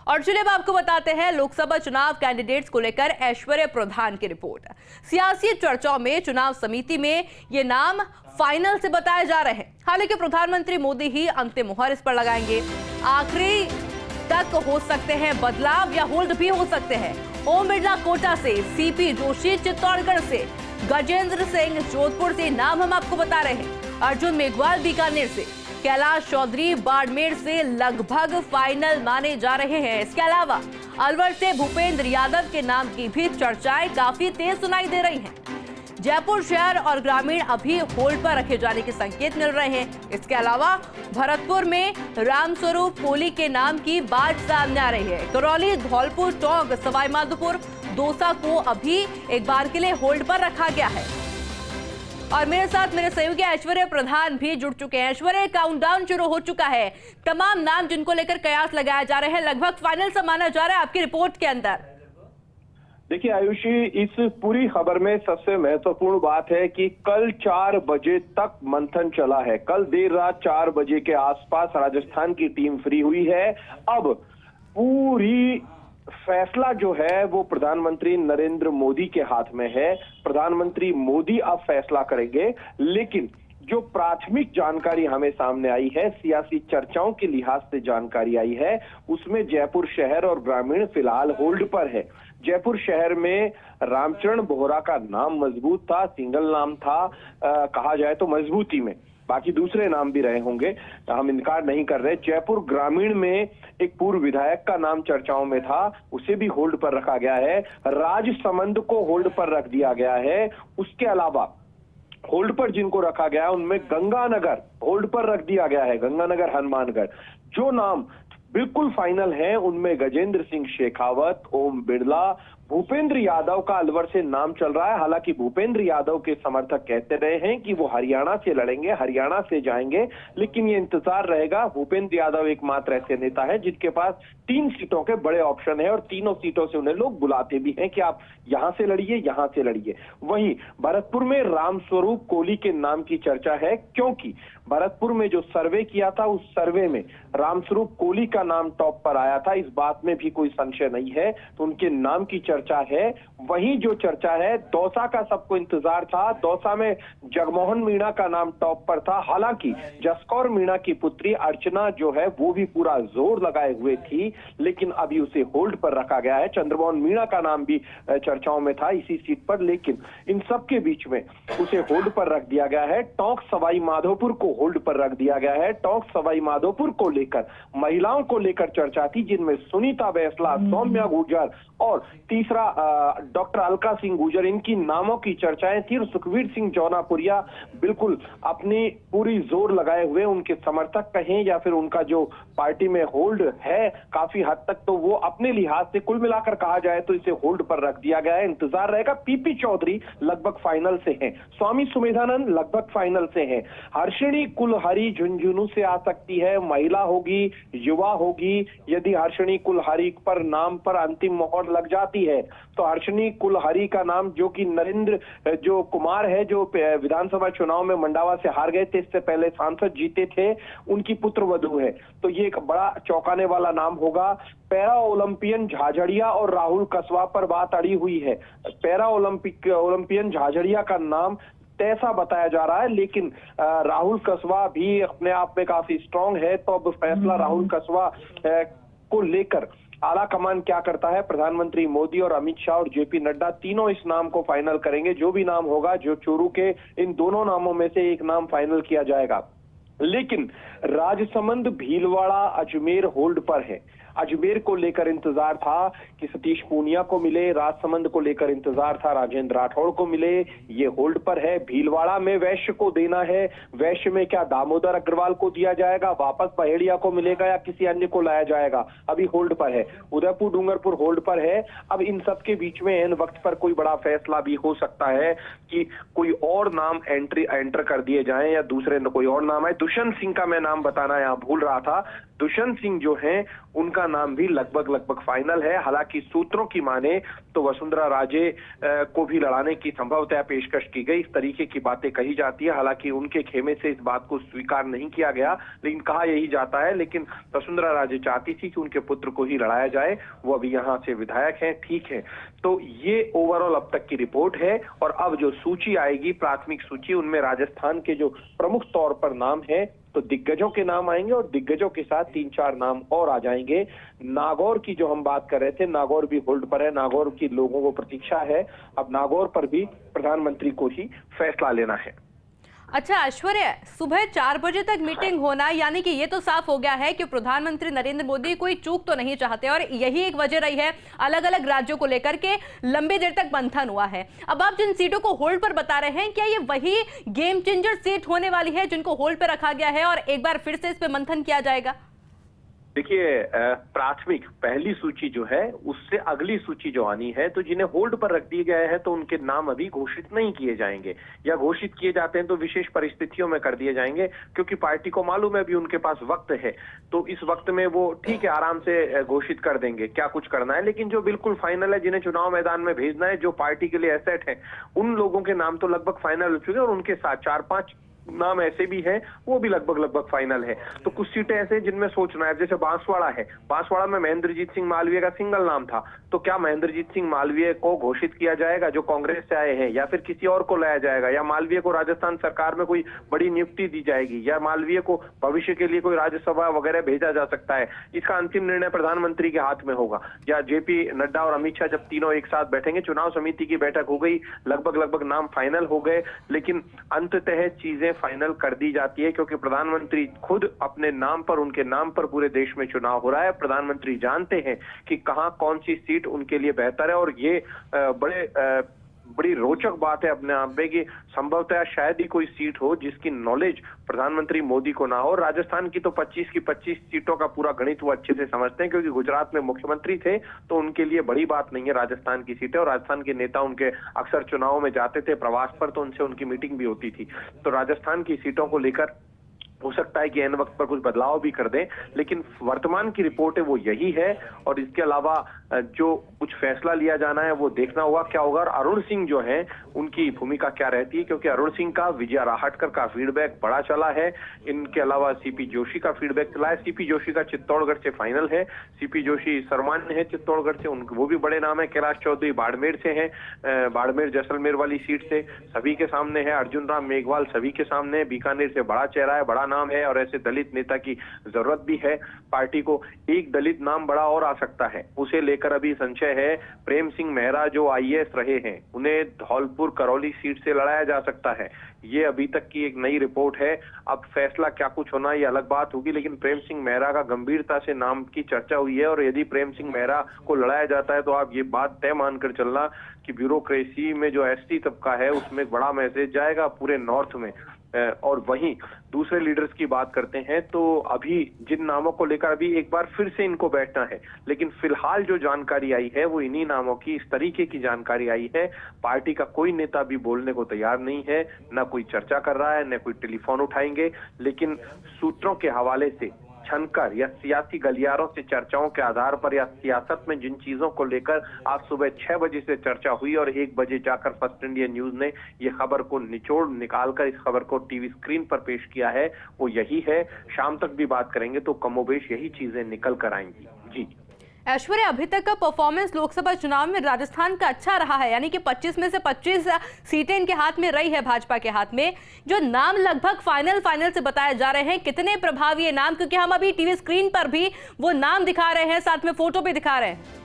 और चलिए अब आपको बताते हैं लोकसभा चुनाव कैंडिडेट्स को लेकर ऐश्वर्य प्रधान की रिपोर्ट। सियासी चर्चाओं में चुनाव समिति में ये नाम फाइनल से बताए जा रहे हैं। हालांकि प्रधानमंत्री मोदी ही अंतिम मुहर इस पर लगाएंगे। आखिरी तक हो सकते हैं बदलाव या होल्ड भी हो सकते हैं। ओम बिरला कोटा से, सीपी जोशी चित्तौड़गढ़ से, गजेंद्र सिंह जोधपुर से नाम हम आपको बता रहे हैं। अर्जुन मेघवाल बीकानेर से, कैलाश चौधरी बाड़मेर से लगभग फाइनल माने जा रहे हैं। इसके अलावा अलवर से भूपेंद्र यादव के नाम की भी चर्चाएं काफी तेज सुनाई दे रही हैं। जयपुर शहर और ग्रामीण अभी होल्ड पर रखे जाने के संकेत मिल रहे हैं। इसके अलावा भरतपुर में रामस्वरूप कोहली के नाम की बात सामने आ रही है। करौली, धौलपुर, टोंक, सवाईमाधोपुर, दौसा को अभी एक बार के लिए होल्ड पर रखा गया है। और मेरे साथ मेरे सहयोगी ऐश्वर्य प्रधान भी जुड़ चुके हैं। ऐश्वर्य, काउंटडाउन शुरू हो चुका है। तमाम नाम जिनको लेकर कयास लगाए जा रहे हैं लगभग फाइनल से माना जा रहा है आपकी रिपोर्ट के अंदर। देखिए आयुषी, इस पूरी खबर में सबसे महत्वपूर्ण बात है कि कल 4 बजे तक मंथन चला है। कल देर रात 4 बजे के आसपास राजस्थान की टीम फ्री हुई है। अब पूरी फैसला जो है वो प्रधानमंत्री नरेंद्र मोदी के हाथ में है। प्रधानमंत्री मोदी अब फैसला करेंगे, लेकिन जो प्राथमिक जानकारी हमें सामने आई है, सियासी चर्चाओं के लिहाज से जानकारी आई है, उसमें जयपुर शहर और ग्रामीण फिलहाल होल्ड पर है। जयपुर शहर में रामचरण बोहरा का नाम मजबूत था, सिंगल नाम था, कहा जाए तो मजबूती में। बाकी दूसरे नाम भी रहे होंगे, हम इनकार नहीं कर रहे। जयपुर ग्रामीण में एक पूर्व विधायक का नाम चर्चाओं में था, उसे भी होल्ड पर रखा गया है। राजसमंद को होल्ड पर रख दिया गया है। उसके अलावा होल्ड पर जिनको रखा गया उनमें गंगानगर होल्ड पर रख दिया गया है, गंगानगर, हनुमानगढ़। जो नाम बिल्कुल फाइनल है उनमें गजेंद्र सिंह शेखावत, ओम बिरला, भूपेंद्र यादव का अलवर से नाम चल रहा है। हालांकि भूपेंद्र यादव के समर्थक कहते रहे हैं कि वो हरियाणा से लड़ेंगे, हरियाणा से जाएंगे, लेकिन ये इंतजार रहेगा। भूपेंद्र यादव एकमात्र ऐसे नेता है जिनके पास 3 सीटों के बड़े ऑप्शन है और तीनों सीटों से उन्हें लोग बुलाते भी हैं कि आप यहां से लड़िए, यहां से लड़िए। वहीं भरतपुर में रामस्वरूप कोहली के नाम की चर्चा है, क्योंकि भरतपुर में जो सर्वे किया था उस सर्वे में रामस्वरूप कोहली का नाम टॉप पर आया था। इस बात में भी कोई संशय नहीं है, तो उनके नाम की चर्चा है। वहीं जो चर्चा है, दौसा का सबको इंतजार था। दौसा में जगमोहन मीणा का नाम टॉप पर था। हालांकि जसकौर मीणा की पुत्री अर्चना जो है वो भी पूरा जोर लगाए हुए थी, लेकिन अभी उसे होल्ड पर रखा गया है। चंद्रमोहन मीणा का नाम भी चर्चाओं में था इसी सीट पर, लेकिन इन सब के बीच में उसे होल्ड पर रख दिया गया है। टोंक सवाई माधोपुर को होल्ड पर रख दिया गया है। टोंक सवाई माधोपुर को लेकर महिलाओं को लेकर चर्चा थी, जिनमें सुनीता बैसला, सौम्या गुर्जर और तीसरा डॉक्टर अलका सिंह गुर्जर, इनकी नामों की चर्चाएं थी। और सुखवीर सिंह जौनापुरिया बिल्कुल अपनी पूरी जोर लगाए हुए, उनके समर्थक कहें या फिर उनका जो पार्टी में होल्ड है काफी हद तक, तो वो अपने लिहाज से कुल मिलाकर कहा जाए तो इसे होल्ड पर रख दिया गया है। इंतजार रहेगा। पीपी चौधरी लगभग फाइनल से हैं, स्वामी सुमेधानंद लगभग फाइनल से हैं, हर्षिणी कुलहरी झुंझुनू से आ सकती है, महिला होगी, युवा होगी। यदि हर्षिणी कुलहरी पर नाम पर अंतिम मोहर लग जाती है तो हर्षिणी कुलहरी का नाम, जो कि नरेंद्र जो कुमार है, जो विधानसभा चुनाव में मंडावा से हार गए थे, इससे पहले सांसद जीते थे, उनकी पुत्रवधू है, तो ये एक बड़ा चौंकाने वाला नाम होगा। पैरा ओलंपियन झाझड़िया और राहुल कसवा पर बात अड़ी हुई है। पैरा ओलंपियन झाझड़िया का नाम तैसा बताया जा रहा है, लेकिन राहुल कसवा भी अपने आप में काफी स्ट्रांग है। तो अब फैसला राहुल कसवा को लेकर आला कमान क्या करता है। प्रधानमंत्री मोदी और अमित शाह और जेपी नड्डा तीनों इस नाम को फाइनल करेंगे। जो भी नाम होगा, जो चोरू के इन दोनों नामों में से एक नाम फाइनल किया जाएगा। लेकिन राजसमंद, भीलवाड़ा, अजमेर होल्ड पर है। अजमेर को लेकर इंतजार था कि सतीश पूनिया को मिले, राजसमंद को लेकर इंतजार था राजेंद्र राठौड़ को मिले, ये होल्ड पर है। भीलवाड़ा में वैश्य को देना है, वैश्य में क्या दामोदर अग्रवाल को दिया जाएगा, वापस पहेड़िया को मिलेगा या किसी अन्य को लाया जाएगा, अभी होल्ड पर है। उदयपुर डूंगरपुर होल्ड पर है। अब इन सब के बीच में एन वक्त पर कोई बड़ा फैसला भी हो सकता है कि कोई और नाम एंटर कर दिए जाएं या दूसरे कोई और नाम है। दुष्यंत सिंह का मैं नाम बताना यहाँ भूल रहा था, दुष्यंत सिंह जो हैं उनका नाम भी लगभग फाइनल है। हालांकि सूत्रों की माने तो वसुंधरा राजे को भी लड़ाने की संभवतः पेशकश की गई, इस तरीके की बातें कही जाती है। हालांकि उनके खेमे से इस बात को स्वीकार नहीं किया गया, लेकिन कहा यही जाता है। लेकिन वसुंधरा राजे चाहती थी कि उनके पुत्र को ही लड़ाया जाए, वो अभी यहाँ से विधायक हैं, ठीक है। तो ये ओवरऑल अब तक की रिपोर्ट है। और अब जो सूची आएगी, प्राथमिक सूची, उनमें राजस्थान के जो प्रमुख तौर पर नाम है तो दिग्गजों के नाम आएंगे और दिग्गजों के साथ 3-4 नाम और आ जाएंगे। नागौर की जो हम बात कर रहे थे, नागौर भी होल्ड पर है, नागौर की लोगों को प्रतीक्षा है। अब नागौर पर भी प्रधानमंत्री को ही फैसला लेना है। अच्छा ऐश्वर्या, सुबह 4 बजे तक मीटिंग होना, यानी कि ये तो साफ हो गया है कि प्रधानमंत्री नरेंद्र मोदी कोई चूक तो नहीं चाहते और यही एक वजह रही है अलग अलग राज्यों को लेकर के लंबी देर तक मंथन हुआ है। अब आप जिन सीटों को होल्ड पर बता रहे हैं, क्या ये वही गेम चेंजर सीट होने वाली है जिनको होल्ड पर रखा गया है और एक बार फिर से इस पे मंथन किया जाएगा? देखिए, प्राथमिक पहली सूची जो है उससे अगली सूची जो आनी है, तो जिन्हें होल्ड पर रख दिए गए हैं तो उनके नाम अभी घोषित नहीं किए जाएंगे, या घोषित किए जाते हैं तो विशेष परिस्थितियों में कर दिए जाएंगे, क्योंकि पार्टी को मालूम है अभी उनके पास वक्त है। तो इस वक्त में वो ठीक है, आराम से घोषित कर देंगे क्या कुछ करना है। लेकिन जो बिल्कुल फाइनल है, जिन्हें चुनाव मैदान में भेजना है, जो पार्टी के लिए एसेट है, उन लोगों के नाम तो लगभग फाइनल हो चुके हैं। और उनके साथ 4-5 नाम ऐसे भी हैं, वो भी लगभग फाइनल है। तो कुछ सीटें ऐसे जिनमें सोचना है, जैसे बांसवाड़ा है, बांसवाड़ा में महेंद्रजीत सिंह मालवीय का सिंगल नाम था, तो क्या महेंद्रजीत सिंह मालवीय को घोषित किया जाएगा जो कांग्रेस से आए हैं, या फिर किसी और को लाया जाएगा, या मालवीय को राजस्थान सरकार में कोई बड़ी नियुक्ति दी जाएगी, या मालवीय को भविष्य के लिए कोई राज्यसभा वगैरह भेजा जा सकता है। इसका अंतिम निर्णय प्रधानमंत्री के हाथ में होगा। या जेपी नड्डा और अमित शाह जब तीनों एक साथ बैठेंगे, चुनाव समिति की बैठक हो गई, लगभग नाम फाइनल हो गए, लेकिन अंततः चीजें फाइनल कर दी जाती है, क्योंकि प्रधानमंत्री खुद अपने नाम पर, उनके नाम पर पूरे देश में चुनाव हो रहा है। प्रधानमंत्री जानते हैं कि कहां कौन सी सीट उनके लिए बेहतर है। और ये बड़ी रोचक बात है अपने आप में कि संभवतः शायद ही कोई सीट हो जिसकी नॉलेज प्रधानमंत्री मोदी को ना हो। राजस्थान की तो 25 की 25 सीटों का पूरा गणित वो अच्छे से समझते हैं, क्योंकि गुजरात में मुख्यमंत्री थे, तो उनके लिए बड़ी बात नहीं है राजस्थान की सीटें। और राजस्थान के नेता उनके अक्सर चुनाव में जाते थे प्रवास पर, तो उनसे उनकी मीटिंग भी होती थी। तो राजस्थान की सीटों को लेकर हो सकता है कि एन वक्त पर कुछ बदलाव भी कर दें, लेकिन वर्तमान की रिपोर्ट है वो यही है। और इसके अलावा जो कुछ फैसला लिया जाना है वो देखना होगा क्या होगा। और अरुण सिंह जो है उनकी भूमिका क्या रहती है, क्योंकि अरुण सिंह का, विजया राहटकर का फीडबैक बड़ा चला है। इनके अलावा सीपी जोशी का फीडबैक चला है। सीपी जोशी का चित्तौड़गढ़ से फाइनल है। सीपी जोशी सर्वमान्य है चित्तौड़गढ़ से, उनको वो भी बड़े नाम है। कैलाश चौधरी बाड़मेर से है, बाड़मेर जैसलमेर वाली सीट से सभी के सामने है। अर्जुन राम मेघवाल सभी के सामने है। बीकानेर से बड़ा चेहरा है, बड़ा नाम है, और ऐसे दलित नेता की जरूरत भी है पार्टी को। एक दलित नाम बड़ा और आ सकता है, उसे लेकर अभी संशय है। प्रेम सिंह मेहरा जो आईएएस रहे हैं, उन्हें धौलपुर करौली सीट से लड़ाया जा सकता है। ये अभी तक की एक नई रिपोर्ट है। अब फैसला क्या कुछ होना ये अलग बात होगी, लेकिन प्रेम सिंह मेहरा का गंभीरता से नाम की चर्चा हुई है। और यदि प्रेम सिंह मेहरा को लड़ाया जाता है तो आप ये बात तय मानकर चलना कि ब्यूरोक्रेसी में जो एसटी तबका है उसमें बड़ा मैसेज जाएगा पूरे नॉर्थ में। और वहीं दूसरे लीडर्स की बात करते हैं तो अभी जिन नामों को लेकर अभी एक बार फिर से इनको बैठना है, लेकिन फिलहाल जो जानकारी आई है वो इन्हीं नामों की, इस तरीके की जानकारी आई है। पार्टी का कोई नेता भी बोलने को तैयार नहीं है, ना कोई चर्चा कर रहा है, ना कोई टेलीफोन उठाएंगे। लेकिन सूत्रों के हवाले से छनकर या सियासी गलियारों से चर्चाओं के आधार पर, या सियासत में जिन चीजों को लेकर आज सुबह 6 बजे से चर्चा हुई और 1 बजे जाकर फर्स्ट इंडिया न्यूज ने ये खबर को निचोड़ निकालकर इस खबर को टीवी स्क्रीन पर पेश किया है, वो यही है। शाम तक भी बात करेंगे तो कमोबेश यही चीजें निकल कर आएंगी। जी ऐश्वर्या, अभी तक का परफॉर्मेंस लोकसभा चुनाव में राजस्थान का अच्छा रहा है, यानी कि 25 में से 25 सीटें इनके हाथ में रही है, भाजपा के हाथ में। जो नाम लगभग फाइनल से बताए जा रहे हैं, कितने प्रभावी है नाम, क्योंकि हम अभी टीवी स्क्रीन पर भी वो नाम दिखा रहे हैं, साथ में फोटो भी दिखा रहे हैं।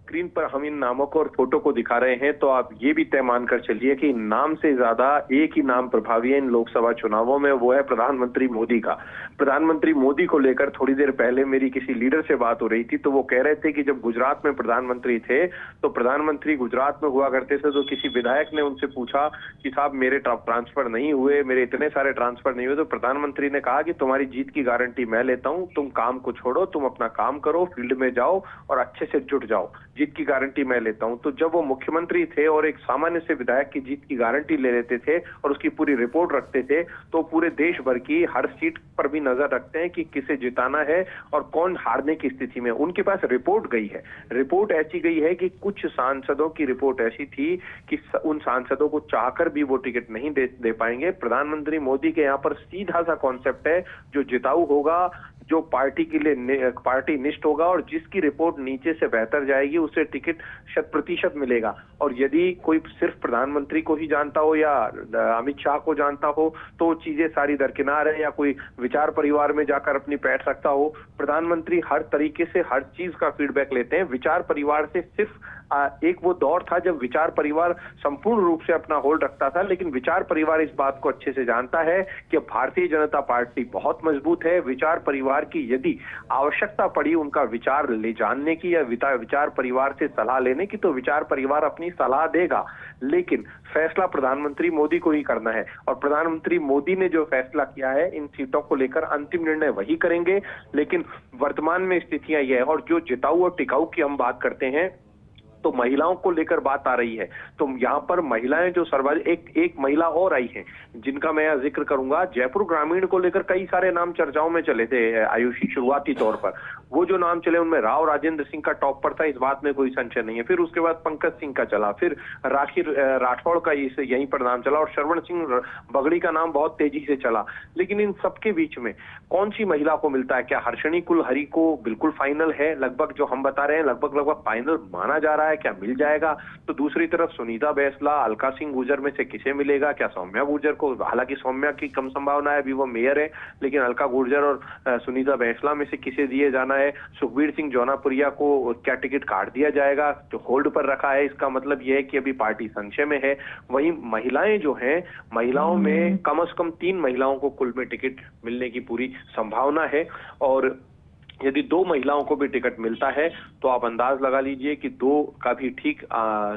स्क्रीन पर हम इन नामों को और फोटो को दिखा रहे हैं, तो आप ये भी तय मानकर चलिए कि नाम से ज्यादा एक ही नाम प्रभावी है इन लोकसभा चुनावों में, वो है प्रधानमंत्री मोदी का। प्रधानमंत्री मोदी को लेकर थोड़ी देर पहले मेरी किसी लीडर से बात हो रही थी, तो वो कह रहे थे कि जब गुजरात में प्रधानमंत्री थे तो प्रधानमंत्री गुजरात में हुआ करते थे, तो किसी विधायक ने उनसे पूछा कि साहब मेरे ट्रांसफर नहीं हुए, मेरे इतने सारे ट्रांसफर नहीं हुए, तो प्रधानमंत्री ने कहा कि तुम्हारी जीत की गारंटी मैं लेता हूं, तुम काम को छोड़ो, तुम अपना काम करो, फील्ड में जाओ और अच्छे से जुट जाओ। जीत की गारंटी मैं लेता हूं, तो जब वो मुख्यमंत्री थे और एक सामान्य से विधायक की जीत की गारंटी ले लेते थे और उसकी पूरी रिपोर्ट रखते थे, तो पूरे देश भर की हर सीट पर भी नजर रखते हैं कि किसे जिताना है और कौन हारने की स्थिति में। उनके पास रिपोर्ट गई है, रिपोर्ट ऐसी गई है कि कुछ सांसदों की रिपोर्ट ऐसी थी कि उन सांसदों को चाहकर भी वो टिकट नहीं दे पाएंगे। प्रधानमंत्री मोदी के यहाँ पर सीधा सा कॉन्सेप्ट है, जो जिताऊ होगा, जो पार्टी के लिए पार्टी निष्ठ होगा और जिसकी रिपोर्ट नीचे से बेहतर जाएगी, उसे टिकट 100% मिलेगा। और यदि कोई सिर्फ प्रधानमंत्री को ही जानता हो या अमित शाह को जानता हो तो चीजें सारी दरकिनार है, या कोई विचार परिवार में जाकर अपनी पैठ रखता हो। प्रधानमंत्री हर तरीके से हर चीज का फीडबैक लेते हैं। विचार परिवार से सिर्फ एक वो दौर था जब विचार परिवार संपूर्ण रूप से अपना होल्ड रखता था, लेकिन विचार परिवार इस बात को अच्छे से जानता है कि भारतीय जनता पार्टी बहुत मजबूत है। विचार परिवार की यदि आवश्यकता पड़ी उनका विचार ले जानने की या विचार परिवार से सलाह लेने की, तो विचार परिवार अपनी सलाह देगा, लेकिन फैसला प्रधानमंत्री मोदी को ही करना है। और प्रधानमंत्री मोदी ने जो फैसला किया है इन सीटों को लेकर, अंतिम निर्णय वही करेंगे। लेकिन वर्तमान में स्थितियां यह है, और जो जिताऊ और टिकाऊ की हम बात करते हैं तो महिलाओं को लेकर बात आ रही है। तो यहाँ पर महिलाएं जो सर्वाधिक, एक महिला और आई हैं जिनका मैं जिक्र करूंगा। जयपुर ग्रामीण को लेकर कई सारे नाम चर्चाओं में चले थे आयुषी, शुरुआती तौर पर वो जो नाम चले उनमें राव राजेंद्र सिंह का टॉप पर था, इस बात में कोई संशय नहीं है। फिर उसके बाद पंकज सिंह का चला, फिर राखी राठौड़ का यहीं पर नाम चला, और श्रवण सिंह बगड़ी का नाम बहुत तेजी से चला। लेकिन इन सबके बीच में कौन सी महिला को मिलता है? क्या हर्षणी कुलहरी को बिल्कुल फाइनल है? लगभग जो हम बता रहे हैं लगभग फाइनल माना जा रहा है। क्या मिल जाएगा? तो दूसरी तरफ सुनीता बैसला, अलका सिंह गुर्जर में से किसे मिलेगा? क्या सौम्या गुर्जर को? हालांकि सौम्या की कम संभावना है, अभी वो मेयर है, लेकिन अलका गुर्जर और सुनीता बैसला में से किसे दिए जाना है? सुखबीर सिंह जौनापुरिया को क्या टिकट काट दिया जाएगा? जो होल्ड पर रखा है, इसका मतलब यह है कि अभी पार्टी संशय में है। वहीं महिलाएं जो हैं, महिलाओं में कम से कम 3 महिलाओं को कुल में टिकट मिलने की पूरी संभावना है। और यदि 2 महिलाओं को भी टिकट मिलता है तो आप अंदाज लगा लीजिए कि 2 का भी ठीक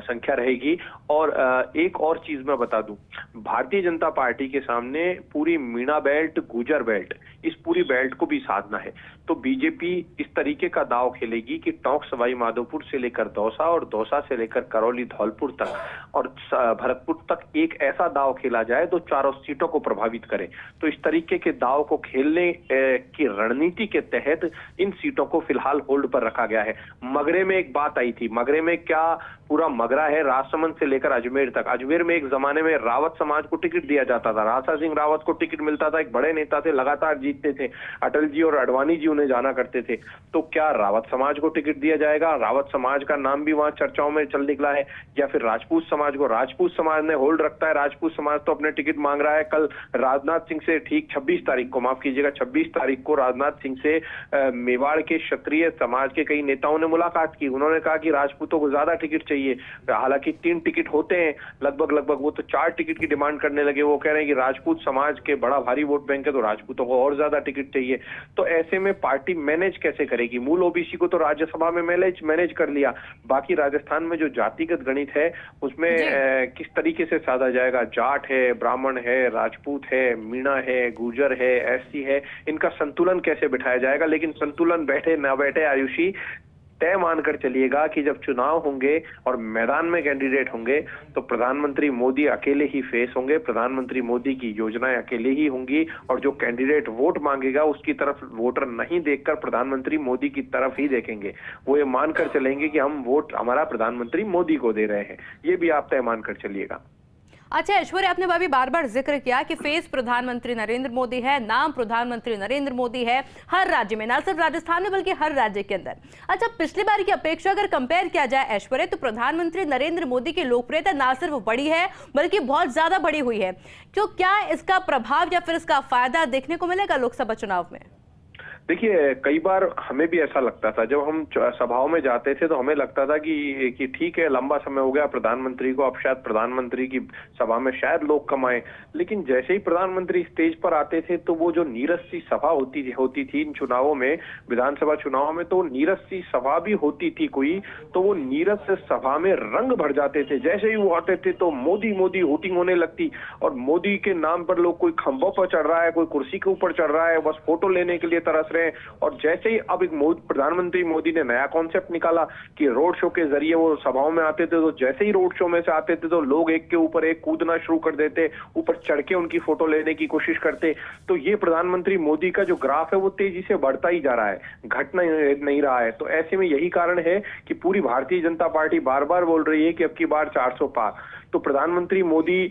संख्या रहेगी। और एक और चीज मैं बता दूं, भारतीय जनता पार्टी के सामने पूरी मीणा बेल्ट, गुर्जर बेल्ट, इस पूरी बेल्ट को भी साधना है। तो बीजेपी इस तरीके का दांव खेलेगी कि टोंक सवाई माधोपुर से लेकर दौसा और दौसा से लेकर करौली धौलपुर तक और भरतपुर तक एक ऐसा दांव खेला जाए तो चारों सीटों को प्रभावित करे। तो इस तरीके के दांव को खेलने की रणनीति के तहत इन सीटों को फिलहाल होल्ड पर रखा गया है। मगरे में एक बात आई थी, मगरे में क्या पूरा मगरा है राजसमंद से लेकर अजमेर तक। अजमेर में एक जमाने में रावत समाज को टिकट दिया जाता था, राजा सिंह रावत को टिकट मिलता था, एक बड़े नेता थे, लगातार जीतते थे, अटल जी और अडवाणी जी उन्हें जाना करते थे। तो क्या रावत समाज को टिकट दिया जाएगा? रावत समाज का नाम भी वहां चर्चाओं में चल निकला है। या फिर राजपूत समाज को? राजपूत समाज ने होल्ड रखता है, राजपूत समाज तो अपने टिकट मांग रहा है। कल राजनाथ सिंह से ठीक 26 तारीख को, माफ कीजिएगा 26 तारीख को राजनाथ सिंह से मेवाड़ के क्षत्रिय समाज के कई नेताओं ने मुलाकात की। उन्होंने कहा कि राजपूतों को ज्यादा टिकट चाहिए। हालांकि 3 टिकट होते हैं लगभग, वो तो 4 टिकट की डिमांड करने लगे। वो कह रहे हैं कि राजपूत समाज के बड़ा भारी वोट बैंक है तो राजपूतों को और ज्यादा टिकट चाहिए। तो ऐसे में पार्टी मैनेज कैसे करेगी? मूल ओबीसी को तो राज्यसभा में मैनेज कर लिया, बाकी राजस्थान में जो जातिगत गणित है उसमें किस तरीके से साधा जाएगा? जाट है, ब्राह्मण है, राजपूत है, मीणा है, गुर्जर है, एससी है, इनका संतुलन कैसे बिठाया जाएगा? लेकिन संतुलन बैठे ना बैठे आयुषी, तय मानकर चलिएगा कि जब चुनाव होंगे और मैदान में कैंडिडेट होंगे तो प्रधानमंत्री मोदी अकेले ही फेस होंगे, प्रधानमंत्री मोदी की योजनाएं अकेले ही होंगी, और जो कैंडिडेट वोट मांगेगा उसकी तरफ वोटर नहीं देखकर प्रधानमंत्री मोदी की तरफ ही देखेंगे। वो ये मानकर चलेंगे कि हम वोट हमारा प्रधानमंत्री मोदी को दे रहे हैं। ये भी आप तय मानकर चलिएगा। अच्छा ऐश्वर्या, आपने अभी बार बार जिक्र किया कि फेस प्रधानमंत्री नरेंद्र मोदी है, नाम प्रधानमंत्री नरेंद्र मोदी है हर राज्य में, ना सिर्फ राजस्थान में बल्कि हर राज्य के अंदर। अच्छा, पिछली बार की अपेक्षा अगर कंपेयर किया जाए ऐश्वर्या, तो प्रधानमंत्री नरेंद्र मोदी की लोकप्रियता ना सिर्फ बढ़ी है बल्कि बहुत ज्यादा बढ़ी हुई है। तो क्या इसका प्रभाव या फिर इसका फायदा देखने को मिलेगा लोकसभा चुनाव में? देखिए, कई बार हमें भी ऐसा लगता था, जब हम सभाओं में जाते थे तो हमें लगता था कि ठीक है, लंबा समय हो गया प्रधानमंत्री को, अब शायद प्रधानमंत्री की सभा में शायद लोग कम आए। लेकिन जैसे ही प्रधानमंत्री स्टेज पर आते थे तो वो जो नीरस सी सभा होती थी इन चुनावों में, विधानसभा चुनाव में, तो नीरस सी सभा भी होती थी कोई, तो वो नीरस सभा में रंग भर जाते थे। जैसे ही वो आते थे तो मोदी मोदी होटिंग होने लगती, और मोदी के नाम पर लोग, कोई खंभों पर चढ़ रहा है, कोई कुर्सी के ऊपर चढ़ रहा है, बस फोटो लेने के लिए तरस रहे हैं। और जैसे ही अब एक प्रधानमंत्री मोदी ने नया कॉन्सेप्ट निकाला कि रोड शो के जरिए वो सभाओं में आते थे, तो जैसे ही रोड शो में से आते थे तो लोग एक के ऊपर एक कूदना शुरू कर देते, ऊपर चढ़ के उनकी फोटो लेने की कोशिश करते। तो ये प्रधानमंत्री मोदी का जो ग्राफ है वो तेजी से बढ़ता ही जा रहा है, घट नहीं रहा है। तो ऐसे में यही कारण है कि पूरी भारतीय जनता पार्टी बार बार बोल रही है कि अब की बार 400 पार। तो प्रधानमंत्री मोदी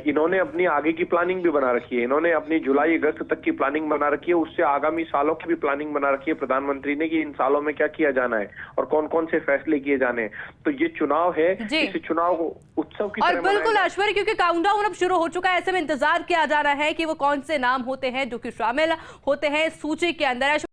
इन्होंने अपनी आगे की प्लानिंग भी बना रखी है, इन्होंने अपनी जुलाई अगस्त तक की प्लानिंग बना रखी है, उससे आगामी सालों की भी प्लानिंग बना रखी है प्रधानमंत्री ने कि इन सालों में क्या किया जाना है और कौन कौन से फैसले किए जाने हैं। तो ये चुनाव है, इस चुनाव को उत्सव की और बिल्कुल ऐश्वर्य, क्योंकि काउंटडाउन अब शुरू हो चुका है, ऐसे में इंतजार किया जा रहा है कि वो कौन से नाम होते हैं जो कि शामिल होते हैं सूची के अंदर।